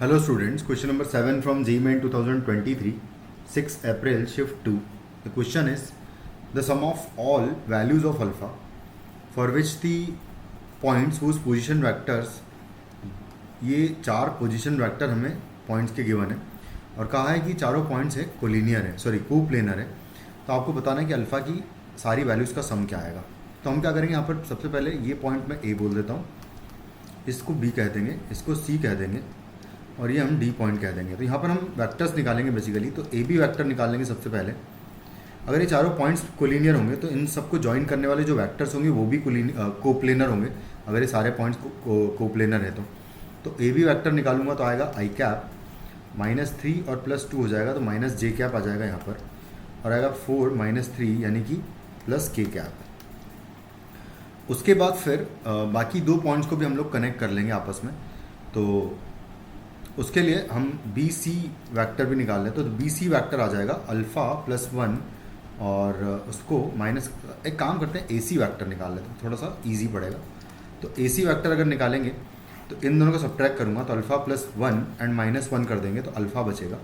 Hello students, question number 7 from GMAIN 2023, 6 April, shift 2. The question is, the sum of all values of alpha for which the points whose position vectors, ये चार position vector हमें points के given है और कहा है कि चारों पॉइंट्स है कोलिनियर है, सॉरी कोप्लेनर है। तो आपको बताना है कि अल्फ़ा की सारी वैल्यूज़ का सम क्या आएगा। तो हम क्या करेंगे, यहाँ पर सबसे पहले ये पॉइंट मैं ए बोल देता हूँ, इसको बी कह देंगे, इसको सी कह देंगे और ये हम डी पॉइंट कह देंगे। तो यहाँ पर हम वेक्टर्स निकालेंगे बेसिकली। तो ए बी वैक्टर निकाल लेंगे सबसे पहले। अगर ये चारों पॉइंट्स कोलिनियर होंगे तो इन सबको ज्वाइन करने वाले जो वेक्टर्स होंगे वो भी कोप्लेनर होंगे, अगर ये सारे पॉइंट्स कोप्लेनर है तो ए बी वैक्टर निकालूंगा तो आएगा आई कैप -3 और +2 हो जाएगा, तो माइनस जे कैप आ जाएगा यहाँ पर और आएगा 4 -3 यानी कि प्लस के कैप। उसके बाद फिर बाकी दो पॉइंट्स को भी हम लोग कनेक्ट कर लेंगे आपस में। तो उसके लिए हम बी सी वैक्टर भी निकाल लें। तो बी सी वैक्टर आ जाएगा अल्फ़ा +1 और उसको माइनस, एक काम करते हैं ए सी वैक्टर निकाल लेते हैं, थोड़ा सा इजी पड़ेगा। तो ए सी वैक्टर अगर निकालेंगे तो इन दोनों को सब्ट्रैक्ट करूँगा तो अल्फ़ा +1 एंड -1 कर देंगे तो अल्फ़ा बचेगा,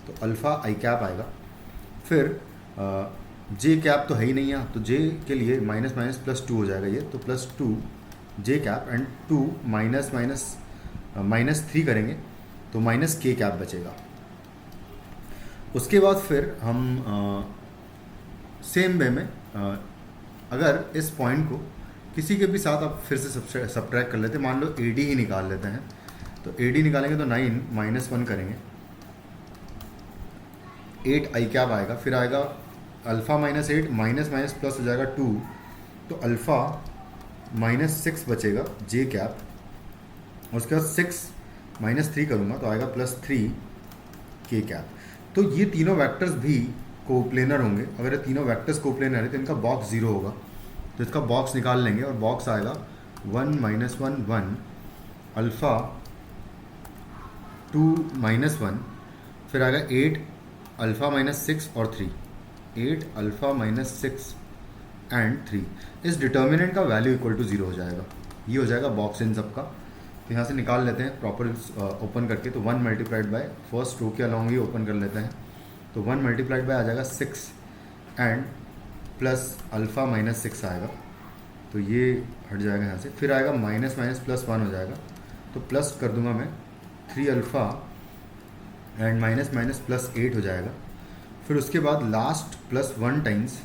तो अल्फ़ा आई कैप आएगा। फिर जे कैप तो है ही नहीं है, तो जे के लिए माइनस +2 हो जाएगा ये, तो +2 जे कैप एंड 2 -3 करेंगे तो माइनस के कैप बचेगा। उसके बाद फिर हम सेम वे में अगर इस पॉइंट को किसी के भी साथ आप फिर से सब्ट्रैक्ट कर लेते हैं, मान लो ए डी ही निकाल लेते हैं। तो ए डी निकालेंगे तो 9 -1 करेंगे, 8 आई कैप आएगा। फिर आएगा अल्फ़ा -8 माइनस प्लस हो जाएगा 2, तो अल्फ़ा -6 बचेगा जे कैप। उसके बाद 6 -3 करूँगा तो आएगा +3 के कैप। तो ये तीनों वेक्टर्स भी कोप्लेनर होंगे। अगर ये तीनों वेक्टर्स कोप्लेनर है तो इनका बॉक्स 0 होगा, तो इसका बॉक्स निकाल लेंगे और बॉक्स आएगा 1 -1 1 अल्फ़ा 2 -1, फिर आएगा 8 अल्फ़ा -6 और 3, 8 अल्फ़ा -6 एंड 3। इस डिटर्मिनेंट का वैल्यू इक्वल टू 0 हो जाएगा। ये हो जाएगा बॉक्स इन सब का। तो यहाँ से निकाल लेते हैं प्रॉपर ओपन करके। तो 1 मल्टीप्लाइड बाय फर्स्ट रो के अलॉन्ग ही ओपन कर लेते हैं। तो 1 मल्टीप्लाइड बाय आ जाएगा 6 एंड प्लस अल्फ़ा -6 आएगा, तो ये हट जाएगा यहाँ से। फिर आएगा माइनस +1 हो जाएगा, तो प्लस कर दूंगा मैं 3 अल्फ़ा एंड माइनस +8 हो जाएगा। फिर उसके बाद लास्ट +1 टाइम्स,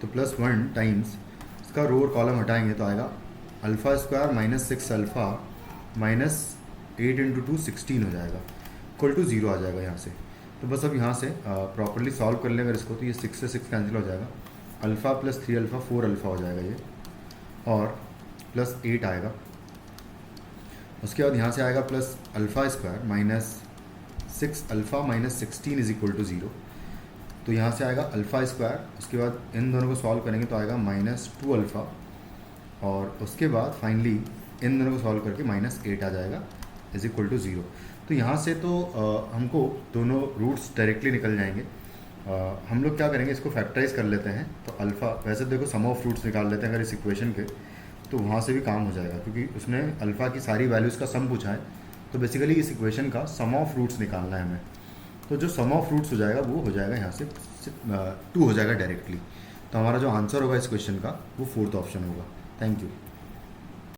तो +1 टाइम्स इसका रो और कॉलम हटाएंगे तो आएगा अल्फ़ा स्क्वायर -6 अल्फ़ा -8 × 2 16 हो जाएगा, इक्वल टू 0 आ जाएगा यहाँ से। तो बस अब यहाँ से प्रॉपरली सॉल्व कर लें अगर इसको, तो ये 6 से 6 कैंसिल हो जाएगा। अल्फ़ा +3 अल्फ़ा 4 अल्फ़ा हो जाएगा ये, और +8 आएगा। उसके बाद यहाँ से आएगा plus alpha square -6 alpha -16 is equal to 0। तो यहाँ से आएगा अल्फ़ा स्क्वायर, उसके बाद इन दोनों को सॉल्व करेंगे तो आएगा -2 अल्फ़ा, और उसके बाद फाइनली इन दोनों को सॉल्व करके -8 आ जाएगा इज इक्वल टू 0। तो यहाँ से तो हमको दोनों रूट्स डायरेक्टली निकल जाएंगे। हम लोग क्या करेंगे, इसको फैक्टराइज कर लेते हैं। तो अल्फ़ा, वैसे देखो सम ऑफ रूट्स निकाल लेते हैं अगर इस इक्वेशन के, तो वहाँ से भी काम हो जाएगा क्योंकि उसने अल्फ़ा की सारी वैल्यूज़ का सम पूछा है। तो बेसिकली इस इक्वेशन का सम ऑफ रूट्स निकालना है हमें। तो जो सम ऑफ रूट्स हो जाएगा वो हो जाएगा यहाँ से 2 हो जाएगा डायरेक्टली। तो हमारा जो आंसर होगा इस क्वेश्चन का वो 4th ऑप्शन होगा। Thank you.